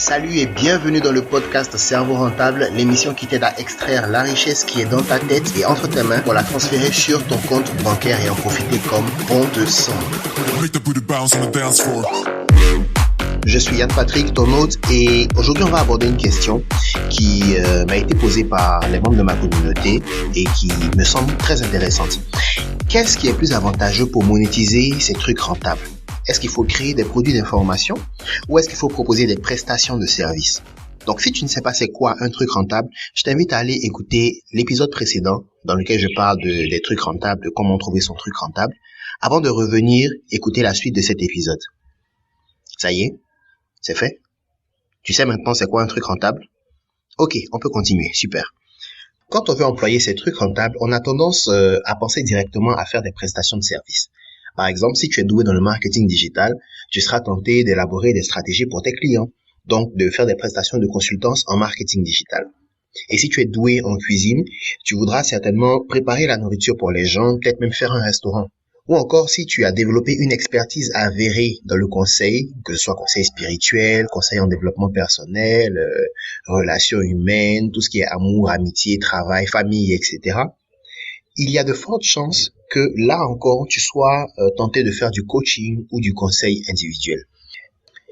Salut et bienvenue dans le podcast Cerveau Rentable, l'émission qui t'aide à extraire la richesse qui est dans ta tête et entre tes mains pour la transférer sur ton compte bancaire et en profiter comme bon te semble. Je suis Yann Patrick, ton hôte, et aujourd'hui on va aborder une question qui m'a été posée par les membres de ma communauté et qui me semble très intéressante. Qu'est-ce qui est plus avantageux pour monétiser ces trucs rentables ? Est-ce qu'il faut créer des produits d'information ou est-ce qu'il faut proposer des prestations de services? Donc, si tu ne sais pas c'est quoi un truc rentable, je t'invite à aller écouter l'épisode précédent dans lequel je parle des trucs rentables, de comment trouver son truc rentable, avant de revenir écouter la suite de cet épisode. Ça y est? C'est fait? Tu sais maintenant c'est quoi un truc rentable? Ok, on peut continuer. Super. Quand on veut employer ces trucs rentables, on a tendance à penser directement à faire des prestations de services. Par exemple, si tu es doué dans le marketing digital, tu seras tenté d'élaborer des stratégies pour tes clients, donc de faire des prestations de consultance en marketing digital. Et si tu es doué en cuisine, tu voudras certainement préparer la nourriture pour les gens, peut-être même faire un restaurant. Ou encore, si tu as développé une expertise avérée dans le conseil, que ce soit conseil spirituel, conseil en développement personnel, relations humaines, tout ce qui est amour, amitié, travail, famille, etc., il y a de fortes chances que là encore, tu sois tenté de faire du coaching ou du conseil individuel.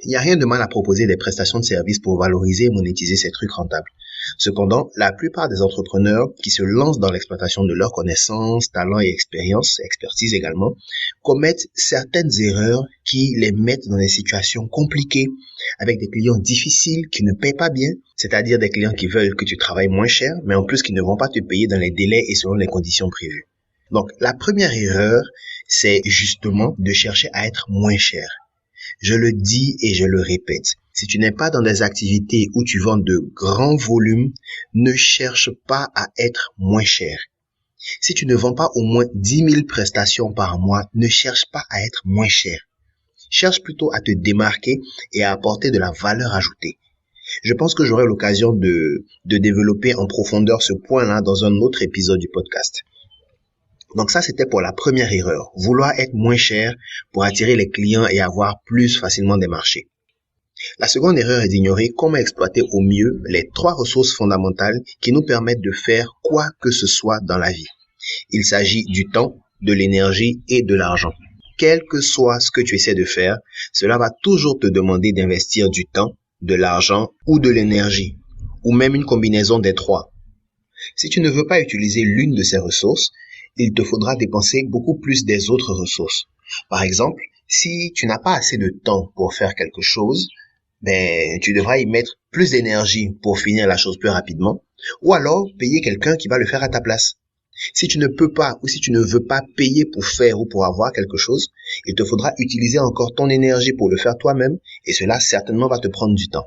Il n'y a rien de mal à proposer des prestations de services pour valoriser et monétiser ces trucs rentables. Cependant, la plupart des entrepreneurs qui se lancent dans l'exploitation de leurs connaissances, talents et expertise également, commettent certaines erreurs qui les mettent dans des situations compliquées avec des clients difficiles qui ne paient pas bien, c'est-à-dire des clients qui veulent que tu travailles moins cher, mais en plus qui ne vont pas te payer dans les délais et selon les conditions prévues. Donc, la première erreur, c'est justement de chercher à être moins cher. Je le dis et je le répète. Si tu n'es pas dans des activités où tu vends de grands volumes, ne cherche pas à être moins cher. Si tu ne vends pas au moins 10 000 prestations par mois, ne cherche pas à être moins cher. Cherche plutôt à te démarquer et à apporter de la valeur ajoutée. Je pense que j'aurai l'occasion de développer en profondeur ce point-là dans un autre épisode du podcast. Donc ça, c'était pour la première erreur, vouloir être moins cher pour attirer les clients et avoir plus facilement des marchés. La seconde erreur est d'ignorer comment exploiter au mieux les 3 ressources fondamentales qui nous permettent de faire quoi que ce soit dans la vie. Il s'agit du temps, de l'énergie et de l'argent. Quel que soit ce que tu essaies de faire, cela va toujours te demander d'investir du temps, de l'argent ou de l'énergie, ou même une combinaison des 3. Si tu ne veux pas utiliser l'une de ces ressources, il te faudra dépenser beaucoup plus des autres ressources. Par exemple, si tu n'as pas assez de temps pour faire quelque chose, tu devras y mettre plus d'énergie pour finir la chose plus rapidement, ou alors payer quelqu'un qui va le faire à ta place. Si tu ne peux pas ou si tu ne veux pas payer pour faire ou pour avoir quelque chose, il te faudra utiliser encore ton énergie pour le faire toi-même et cela certainement va te prendre du temps.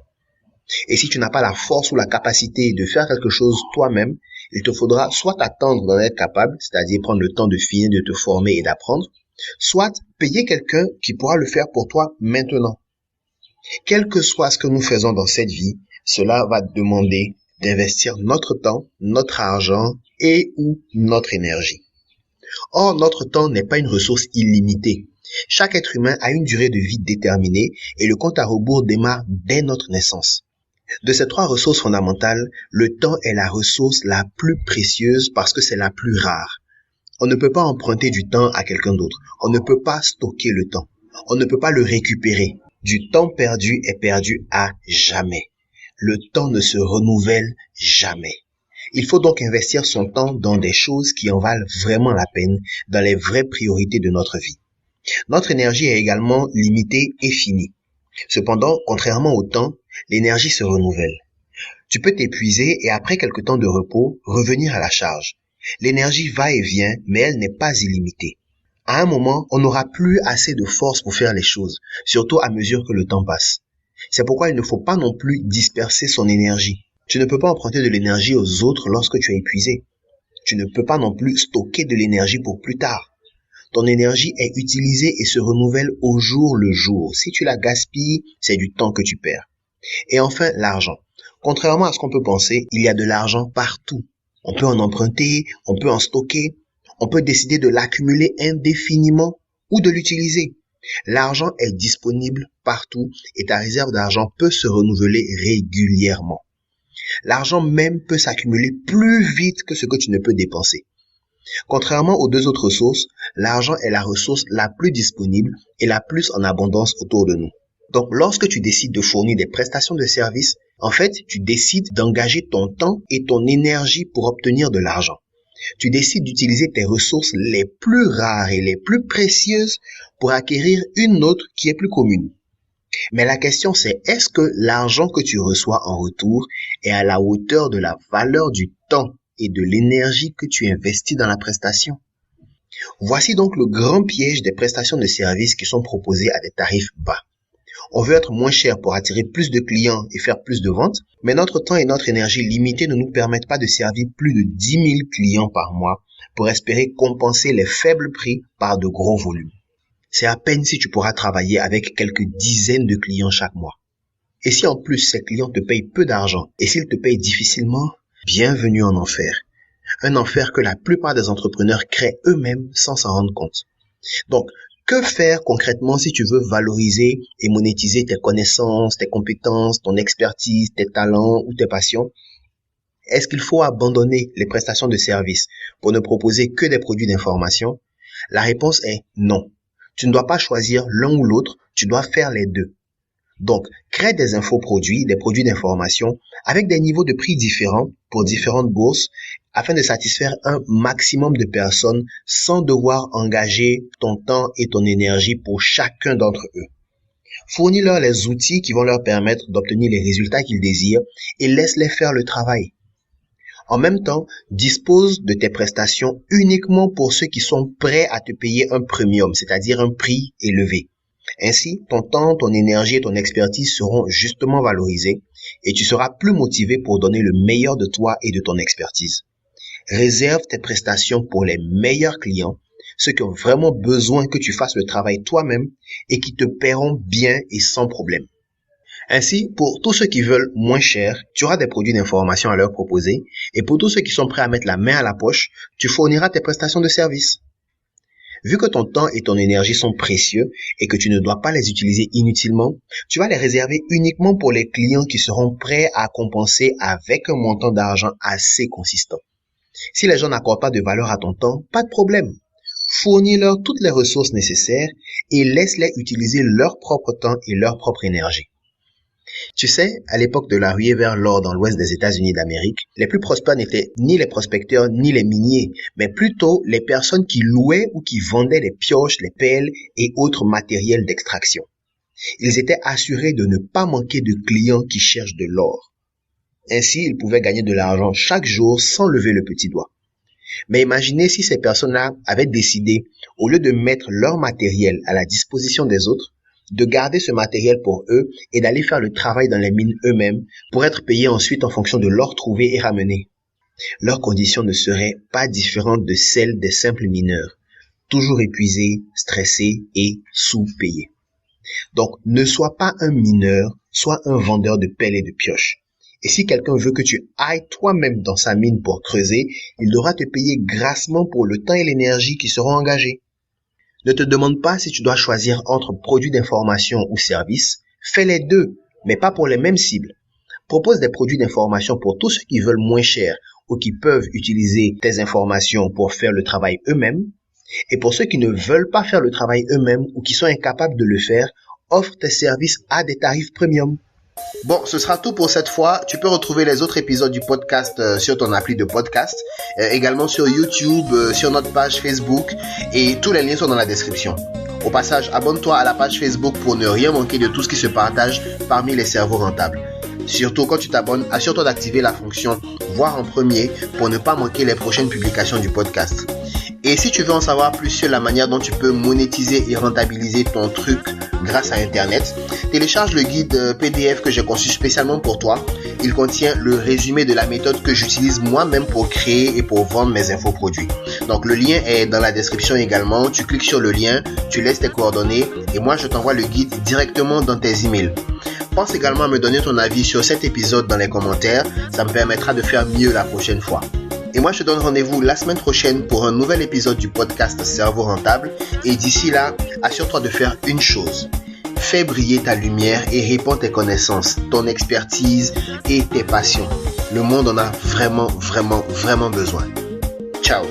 Et si tu n'as pas la force ou la capacité de faire quelque chose toi-même, il te faudra soit attendre d'en être capable, c'est-à-dire prendre le temps de finir, de te former et d'apprendre, soit payer quelqu'un qui pourra le faire pour toi maintenant. Quel que soit ce que nous faisons dans cette vie, cela va demander d'investir notre temps, notre argent et ou notre énergie. Or, notre temps n'est pas une ressource illimitée. Chaque être humain a une durée de vie déterminée et le compte à rebours démarre dès notre naissance. De ces 3 ressources fondamentales, le temps est la ressource la plus précieuse parce que c'est la plus rare. On ne peut pas emprunter du temps à quelqu'un d'autre. On ne peut pas stocker le temps. On ne peut pas le récupérer. Du temps perdu est perdu à jamais. Le temps ne se renouvelle jamais. Il faut donc investir son temps dans des choses qui en valent vraiment la peine, dans les vraies priorités de notre vie. Notre énergie est également limitée et finie. Cependant, contrairement au temps, l'énergie se renouvelle. Tu peux t'épuiser et après quelque temps de repos, revenir à la charge. L'énergie va et vient, mais elle n'est pas illimitée. À un moment, on n'aura plus assez de force pour faire les choses, surtout à mesure que le temps passe. C'est pourquoi il ne faut pas non plus disperser son énergie. Tu ne peux pas emprunter de l'énergie aux autres lorsque tu es épuisé. Tu ne peux pas non plus stocker de l'énergie pour plus tard. Ton énergie est utilisée et se renouvelle au jour le jour. Si tu la gaspilles, c'est du temps que tu perds. Et enfin, l'argent. Contrairement à ce qu'on peut penser, il y a de l'argent partout. On peut en emprunter, on peut en stocker, on peut décider de l'accumuler indéfiniment ou de l'utiliser. L'argent est disponible partout et ta réserve d'argent peut se renouveler régulièrement. L'argent même peut s'accumuler plus vite que ce que tu ne peux dépenser. Contrairement aux deux autres ressources, l'argent est la ressource la plus disponible et la plus en abondance autour de nous. Donc, lorsque tu décides de fournir des prestations de services, en fait, tu décides d'engager ton temps et ton énergie pour obtenir de l'argent. Tu décides d'utiliser tes ressources les plus rares et les plus précieuses pour acquérir une autre qui est plus commune. Mais la question c'est, est-ce que l'argent que tu reçois en retour est à la hauteur de la valeur du temps et de l'énergie que tu investis dans la prestation? Voici donc le grand piège des prestations de services qui sont proposées à des tarifs bas. On veut être moins cher pour attirer plus de clients et faire plus de ventes, mais notre temps et notre énergie limitée ne nous permettent pas de servir plus de 10 000 clients par mois pour espérer compenser les faibles prix par de gros volumes. C'est à peine si tu pourras travailler avec quelques dizaines de clients chaque mois. Et si en plus ces clients te payent peu d'argent et s'ils te payent difficilement, bienvenue en enfer. Un enfer que la plupart des entrepreneurs créent eux-mêmes sans s'en rendre compte. Donc, que faire concrètement si tu veux valoriser et monétiser tes connaissances, tes compétences, ton expertise, tes talents ou tes passions? Est-ce qu'il faut abandonner les prestations de services pour ne proposer que des produits d'information? La réponse est non. Tu ne dois pas choisir l'un ou l'autre, tu dois faire les deux. Donc, crée des infoproduits, des produits d'information avec des niveaux de prix différents pour différentes bourses afin de satisfaire un maximum de personnes sans devoir engager ton temps et ton énergie pour chacun d'entre eux. Fournis-leur les outils qui vont leur permettre d'obtenir les résultats qu'ils désirent et laisse-les faire le travail. En même temps, dispose de tes prestations uniquement pour ceux qui sont prêts à te payer un premium, c'est-à-dire un prix élevé. Ainsi, ton temps, ton énergie et ton expertise seront justement valorisés et tu seras plus motivé pour donner le meilleur de toi et de ton expertise. Réserve tes prestations pour les meilleurs clients, ceux qui ont vraiment besoin que tu fasses le travail toi-même et qui te paieront bien et sans problème. Ainsi, pour tous ceux qui veulent moins cher, tu auras des produits d'information à leur proposer et pour tous ceux qui sont prêts à mettre la main à la poche, tu fourniras tes prestations de service. Vu que ton temps et ton énergie sont précieux et que tu ne dois pas les utiliser inutilement, tu vas les réserver uniquement pour les clients qui seront prêts à compenser avec un montant d'argent assez consistant. Si les gens n'accordent pas de valeur à ton temps, pas de problème. Fournis-leur toutes les ressources nécessaires et laisse-les utiliser leur propre temps et leur propre énergie. Tu sais, à l'époque de la ruée vers l'or dans l'ouest des États-Unis d'Amérique, les plus prospères n'étaient ni les prospecteurs ni les miniers, mais plutôt les personnes qui louaient ou qui vendaient les pioches, les pelles et autres matériels d'extraction. Ils étaient assurés de ne pas manquer de clients qui cherchent de l'or. Ainsi, ils pouvaient gagner de l'argent chaque jour sans lever le petit doigt. Mais imaginez si ces personnes-là avaient décidé, au lieu de mettre leur matériel à la disposition des autres, de garder ce matériel pour eux et d'aller faire le travail dans les mines eux-mêmes pour être payés ensuite en fonction de l'or trouvé et ramené. Leurs conditions ne seraient pas différentes de celles des simples mineurs, toujours épuisés, stressés et sous-payés. Donc, ne sois pas un mineur, sois un vendeur de pelles et de pioches. Et si quelqu'un veut que tu ailles toi-même dans sa mine pour creuser, il devra te payer grassement pour le temps et l'énergie qui seront engagés. Ne te demande pas si tu dois choisir entre produits d'information ou services. Fais les deux, mais pas pour les mêmes cibles. Propose des produits d'information pour tous ceux qui veulent moins cher ou qui peuvent utiliser tes informations pour faire le travail eux-mêmes. Et pour ceux qui ne veulent pas faire le travail eux-mêmes ou qui sont incapables de le faire, offre tes services à des tarifs premium. Bon, ce sera tout pour cette fois. Tu peux retrouver les autres épisodes du podcast sur ton appli de podcast, également sur YouTube, sur notre page Facebook et tous les liens sont dans la description. Au passage, abonne-toi à la page Facebook pour ne rien manquer de tout ce qui se partage parmi les cerveaux rentables. Surtout quand tu t'abonnes, assure-toi d'activer la fonction « Voir en premier » pour ne pas manquer les prochaines publications du podcast. Et si tu veux en savoir plus sur la manière dont tu peux monétiser et rentabiliser ton truc grâce à Internet, télécharge le guide PDF que j'ai conçu spécialement pour toi. Il contient le résumé de la méthode que j'utilise moi-même pour créer et pour vendre mes infoproduits. Donc le lien est dans la description également. Tu cliques sur le lien, tu laisses tes coordonnées et moi je t'envoie le guide directement dans tes emails. Pense également à me donner ton avis sur cet épisode dans les commentaires. Ça me permettra de faire mieux la prochaine fois. Et moi, je te donne rendez-vous la semaine prochaine pour un nouvel épisode du podcast Cerveau Rentable. Et d'ici là, assure-toi de faire une chose. Fais briller ta lumière et répands tes connaissances, ton expertise et tes passions. Le monde en a vraiment besoin. Ciao.